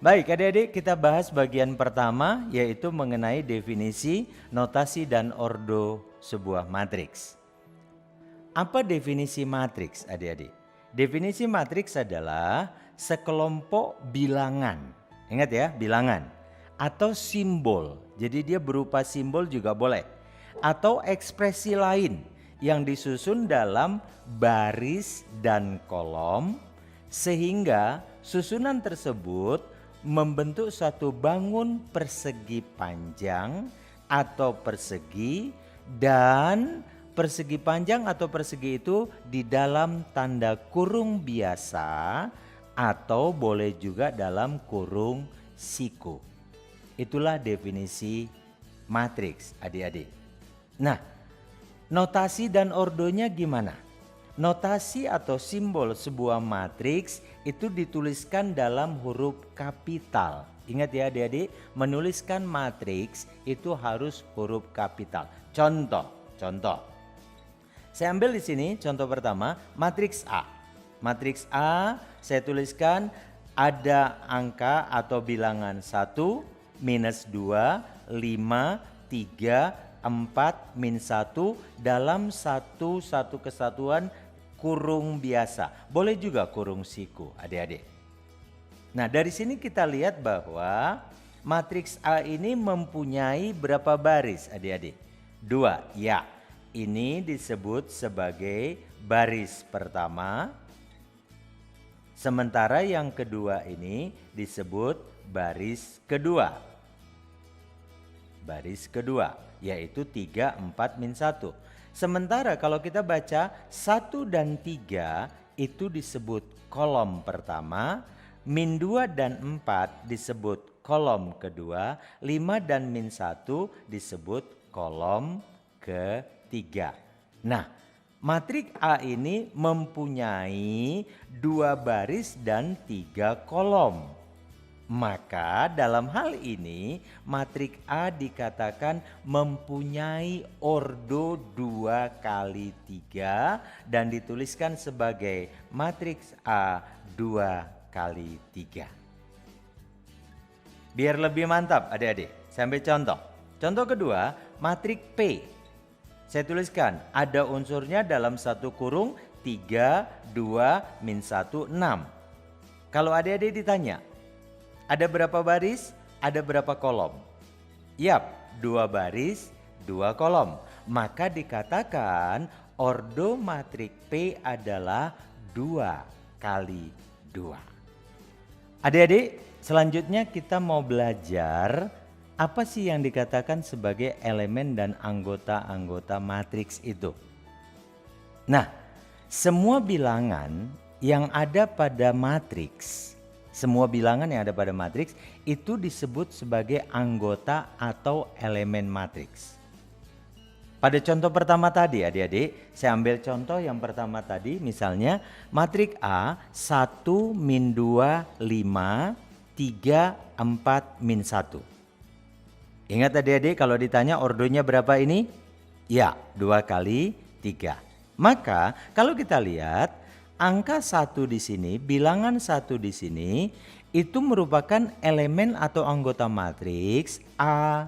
Baik, adik-adik, kita bahas bagian pertama yaitu mengenai definisi, notasi, dan ordo sebuah matriks. Apa definisi matriks, adik-adik? Definisi matriks adalah sekelompok bilangan. Ingat ya, bilangan atau simbol. Jadi dia berupa simbol juga boleh. Atau ekspresi lain yang disusun dalam baris dan kolom sehingga susunan tersebut membentuk suatu bangun persegi panjang atau persegi, dan persegi panjang atau persegi itu di dalam tanda kurung biasa atau boleh juga dalam kurung siku. Itulah definisi matriks, adik-adik. Nah, notasi dan ordonya gimana? Notasi atau simbol sebuah matriks itu dituliskan dalam huruf kapital. Ingat ya adik-adik, menuliskan matriks itu harus huruf kapital. Contoh. Saya ambil di sini contoh pertama, matriks A. Matriks A saya tuliskan ada angka atau bilangan 1, minus 2, 5, 3, 4, min 1 dalam satu kesatuan kurung biasa. Boleh juga kurung siku, adik-adik. Nah, dari sini kita lihat bahwa matriks A ini mempunyai berapa baris, adik-adik? 2, ya. Ini disebut sebagai baris pertama. Sementara yang kedua ini disebut baris kedua. Baris kedua, yaitu 3, 4, min 1. Sementara kalau kita baca 1 dan 3 itu disebut kolom pertama, min 2 dan 4 disebut kolom kedua, 5 dan min 1 disebut kolom ketiga. Nah, matriks A ini mempunyai 2 baris dan 3 kolom. Maka dalam hal ini matriks A dikatakan mempunyai ordo 2 kali 3 dan dituliskan sebagai matriks A 2 kali 3. Biar lebih mantap adik-adik, saya ambil contoh. Contoh kedua, matriks P. Saya tuliskan ada unsurnya dalam satu kurung 3, 2, min 1, 6. Kalau adik-adik ditanya, ada berapa baris? Ada berapa kolom? Yap, 2 baris, 2 kolom. Maka dikatakan ordo matriks P adalah 2 kali 2. Adik-adik, selanjutnya kita mau belajar apa sih yang dikatakan sebagai elemen dan anggota-anggota matriks itu. Nah, semua bilangan yang ada pada matriks, itu disebut sebagai anggota atau elemen matriks. Pada contoh pertama tadi adik-adik, saya ambil contoh yang pertama tadi, misalnya matriks A 1, min 2, 5, 3, 4, min 1. Ingat adik-adik kalau ditanya ordonya berapa ini? Ya, 2 kali 3. Maka kalau kita lihat angka 1 di sini, bilangan 1 di sini itu merupakan elemen atau anggota matriks A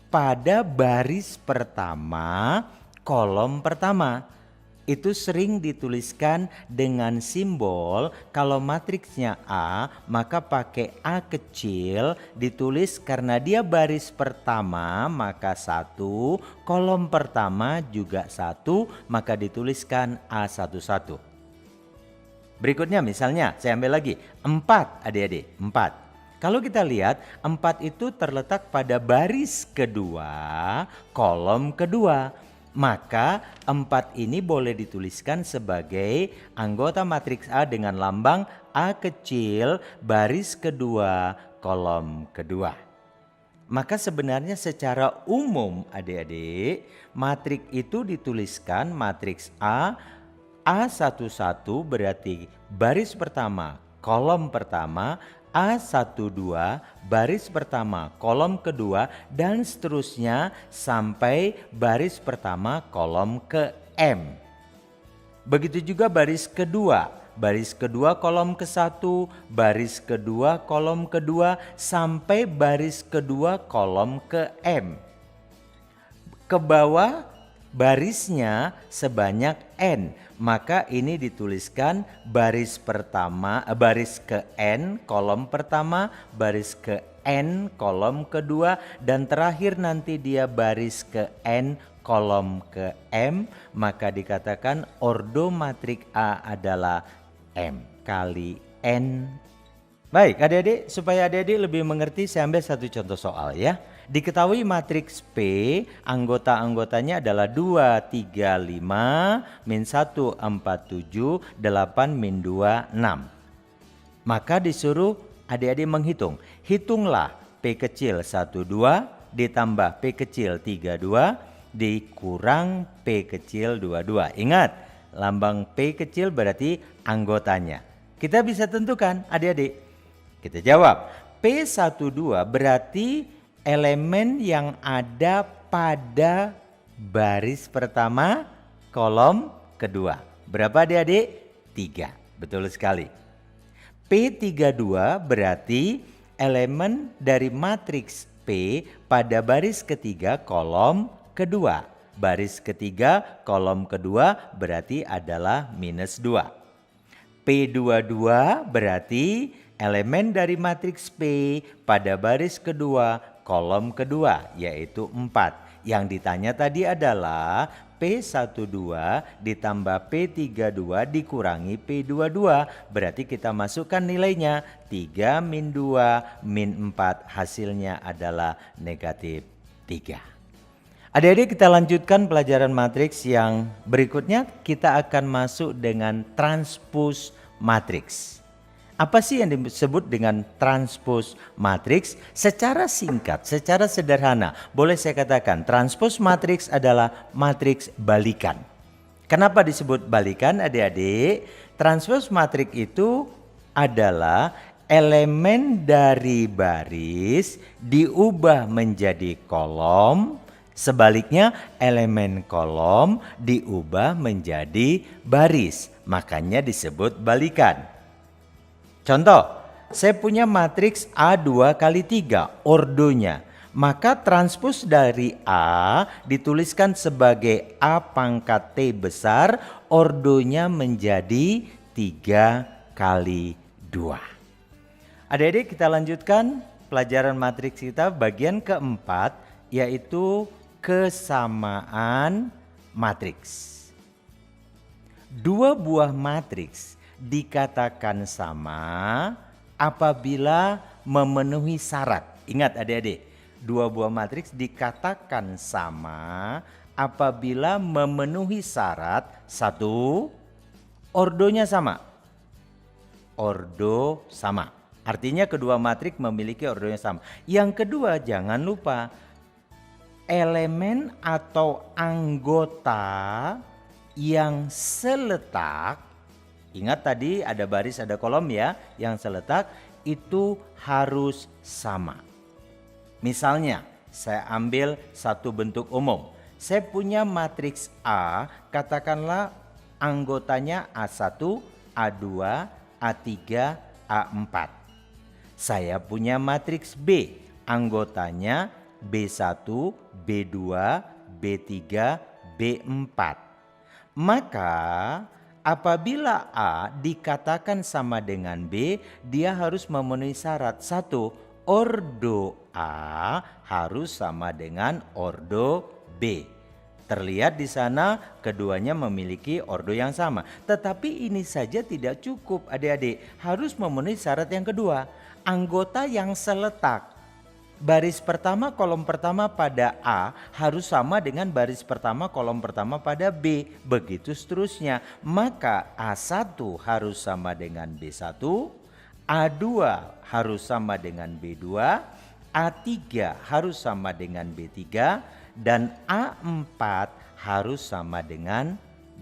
pada baris pertama, kolom pertama. Itu sering dituliskan dengan simbol, kalau matriksnya A maka pakai A kecil ditulis karena dia baris pertama maka 1, kolom pertama juga 1 maka dituliskan A11. Berikutnya misalnya saya ambil lagi 4 adik-adik, 4. Kalau kita lihat 4 itu terletak pada baris kedua, kolom kedua. Maka 4 ini boleh dituliskan sebagai anggota matriks A dengan lambang A kecil, baris kedua, kolom kedua. Maka sebenarnya secara umum adik-adik, matriks itu dituliskan matriks A A11 berarti baris pertama, kolom pertama, A12 baris pertama, kolom kedua, dan seterusnya sampai baris pertama, kolom ke M. Begitu juga baris kedua, baris kedua kolom ke-1, baris kedua kolom kedua, sampai baris kedua kolom ke M. Ke bawah barisnya sebanyak N, maka ini dituliskan baris pertama, baris ke N kolom pertama, baris ke N kolom kedua, dan terakhir nanti dia baris ke N kolom ke M, maka dikatakan ordo matrik A adalah M kali N. Baik adik-adik, supaya adik-adik lebih mengerti saya ambil satu contoh soal ya. Diketahui matriks P anggota-anggotanya adalah 2, 3, 5, min 1, 4, 7, 8, min 2, 6. Maka disuruh adik-adik menghitung. Hitunglah P kecil 1, 2 ditambah P kecil 3, 2 dikurang P kecil 2, 2. Ingat, lambang P kecil berarti anggotanya. Kita bisa tentukan adik-adik. Kita jawab, P12 berarti elemen yang ada pada baris pertama kolom kedua. Berapa adik-adik? 3. Betul sekali. P32 berarti elemen dari matriks P pada baris ketiga kolom kedua. Baris ketiga kolom kedua berarti adalah minus 2. P22 berarti elemen dari matriks P pada baris kedua kolom kedua yaitu 4. Yang ditanya tadi adalah P12 ditambah P32 dikurangi P22. Berarti kita masukkan nilainya 3 min 2 min 4, hasilnya adalah negatif 3. Adik-adik, kita lanjutkan pelajaran matriks yang berikutnya. Kita akan masuk dengan transpose matriks. Apa sih yang disebut dengan transpose matriks? Secara singkat, secara sederhana, boleh saya katakan transpose matriks adalah matriks balikan. Kenapa disebut balikan adik-adik? Transpose matriks itu adalah elemen dari baris diubah menjadi kolom, sebaliknya elemen kolom diubah menjadi baris, makanya disebut balikan. Contoh, saya punya matriks A2 kali 3 ordonya. Maka transpose dari A dituliskan sebagai A pangkat T besar, ordonya menjadi 3 kali 2. Adik-adik, kita lanjutkan pelajaran matriks kita bagian keempat, yaitu kesamaan matriks. Dua buah matriks dikatakan sama apabila memenuhi syarat. Ingat adik-adik, dua buah matriks dikatakan sama apabila memenuhi syarat. Satu, ordonya sama. Ordo sama. Artinya kedua matriks memiliki ordonya sama. Yang kedua, jangan lupa elemen atau anggota yang seletak. Ingat tadi ada baris ada kolom ya, yang seletak itu harus sama. Misalnya saya ambil satu bentuk umum. Saya punya matriks A, katakanlah anggotanya A1, A2, A3, A4. Saya punya matriks B, anggotanya B1, B2, B3, B4. Maka apabila A dikatakan sama dengan B, dia harus memenuhi syarat. Satu, ordo A harus sama dengan ordo B. Terlihat di sana keduanya memiliki ordo yang sama. Tetapi ini saja tidak cukup adik-adik. Harus memenuhi syarat yang kedua. Anggota yang seletak. Baris pertama kolom pertama pada A harus sama dengan baris pertama kolom pertama pada B. Begitu seterusnya. Maka A1 harus sama dengan B1, A2 harus sama dengan B2, A3 harus sama dengan B3, dan A4 harus sama dengan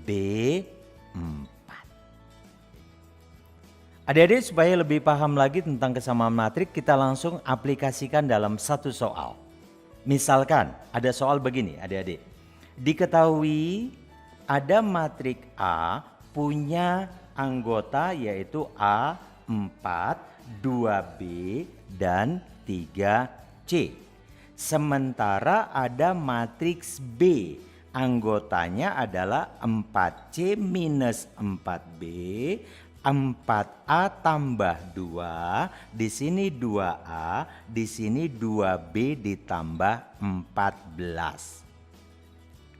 B4. Adik-adik, supaya lebih paham lagi tentang kesamaan matriks, kita langsung aplikasikan dalam satu soal. Misalkan ada soal begini adik-adik. Diketahui ada matriks A punya anggota yaitu A, 4, 2B, dan 3C. Sementara ada matriks B, anggotanya adalah 4C minus 4B, 4A tambah 2, di sini 2A, di sini 2B ditambah 14.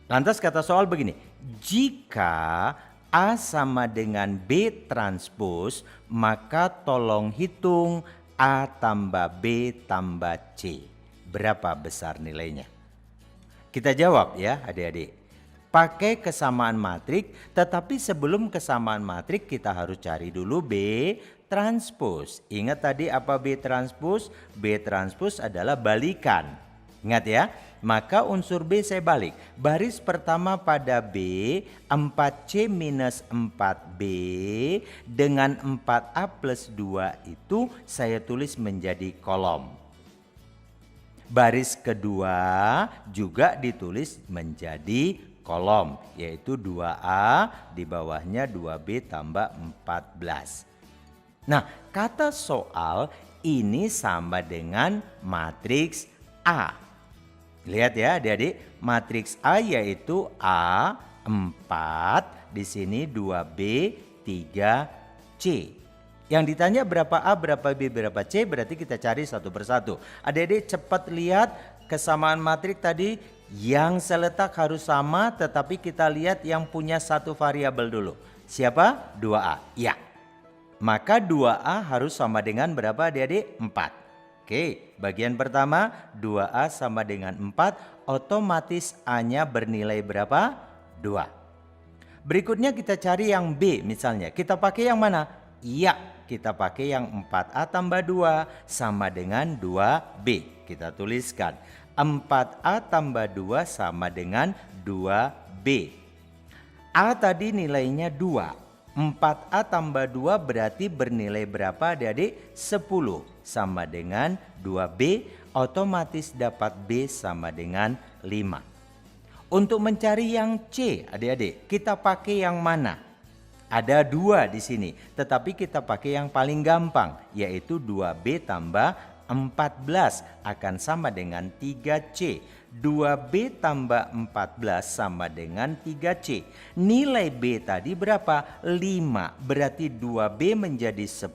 Lantas kata soal begini, jika A sama dengan B transpose, maka tolong hitung A tambah B tambah C. Berapa besar nilainya? Kita jawab ya adik-adik. Pakai kesamaan matrik, tetapi sebelum kesamaan matrik kita harus cari dulu B transpose. Ingat tadi apa B transpose? B transpose adalah balikan. Ingat ya, maka unsur B saya balik. Baris pertama pada B, 4C minus 4B dengan 4A plus 2 itu saya tulis menjadi kolom. Baris kedua juga ditulis menjadi kolom, yaitu 2A di bawahnya 2B tambah 14. Nah, kata soal ini sama dengan matriks A. Lihat ya adik-adik, matriks A yaitu A 4, di sini 2B 3C. Yang ditanya berapa A, berapa B, berapa C, berarti kita cari satu persatu. Adik-adik cepat lihat kesamaan matrik tadi, yang seletak harus sama, tetapi kita lihat yang punya satu variabel dulu. Siapa? 2A. Ya. Maka 2A harus sama dengan berapa adik-adik? 4. Oke, bagian pertama 2A sama dengan 4, otomatis A-nya bernilai berapa? 2. Berikutnya kita cari yang B misalnya. Kita pakai yang mana? Iya, kita pakai yang 4A tambah 2 sama dengan 2B. Kita tuliskan 4A tambah 2 sama dengan 2B. A tadi nilainya 2. 4A tambah 2 berarti bernilai berapa adik-adik? 10 sama dengan 2B, otomatis dapat B sama dengan 5. Untuk mencari yang C adik-adik, kita pakai yang mana? Ada 2 di sini, tetapi kita pakai yang paling gampang, yaitu 2B tambah 14 akan sama dengan 3C. 2B tambah 14 sama dengan 3C. Nilai B tadi berapa? 5. Berarti 2B menjadi 10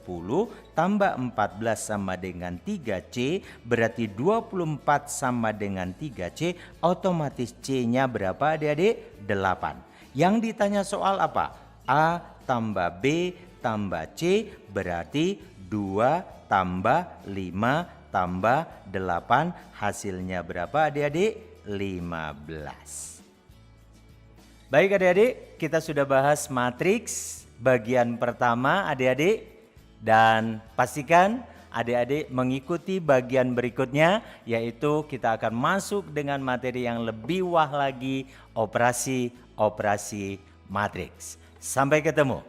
tambah 14 sama dengan 3C. Berarti 24 sama dengan 3C. Otomatis C-nya berapa adik-adik? 8. Yang ditanya soal apa? A tambah B tambah C berarti 2 tambah 5 tambah 8, hasilnya berapa adik-adik? 15. Baik adik-adik, kita sudah bahas matriks bagian pertama adik-adik. Dan pastikan adik-adik mengikuti bagian berikutnya, yaitu kita akan masuk dengan materi yang lebih wah lagi, operasi matriks. Sampai ketemu.